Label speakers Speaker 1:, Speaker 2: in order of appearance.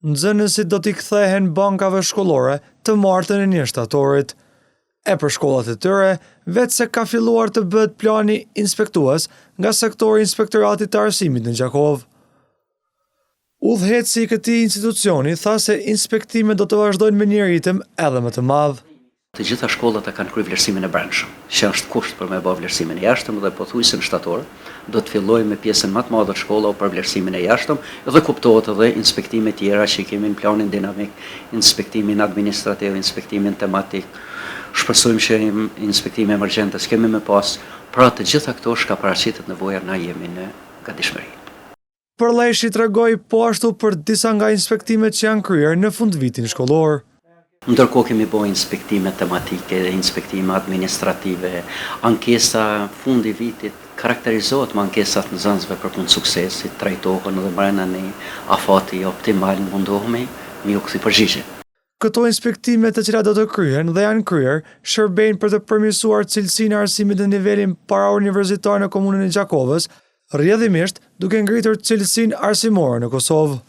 Speaker 1: Nxënësit do t'i kthehen bankave shkollore të martën e 1 shtatorit. E për shkollat e tyre, vetë se ka filluar të bëhet plani inspektues nga sektori Inspektoratit të Arsimit në Gjakovë. Udhëheqësi i këtij institucioni tha se inspektimet do të vazhdojnë me një ritëm edhe më të madh.
Speaker 2: Të gjitha shkollat e kanë kryer vlerësimin e brendshëm, që është kusht për me bë vlerësimin e jashtëm dhe pothuajse në shtator do të fillojmë me pjesën më të madhe të shkollave për vlerësimin e jashtëm dhe kuptohet edhe inspektime tjera që kemi në planin dinamik, inspektimin administrativ, inspektimin tematik. Shpresojmë që inspektime emergjente s'kemi më pas, pra të gjitha këto shka paraqitet nevoja na jemi në gatishmëri.
Speaker 1: Përlleshi tregoi po ashtu për disa nga inspektimet që janë kryer në fundvitin shkollor.
Speaker 2: Ndërkohë kemi bërë inspektime tematike, inspektime administrative, ankesa fundi vitit karakterizohet me ankesat në nxënësve për punë suksesit, trajtohen edhe brenda një afati optimal mundohemi me u kthy përgjigje.
Speaker 1: Këto inspektime të cilat do të kryhen dhe janë kryer, shërbejnë për të përmirësuar cilësinë e arsimit në nivelin parauniversitar në komunën e Gjakovës, rrjedhimisht duke ngritur cilësinë arsimore në Kosovë.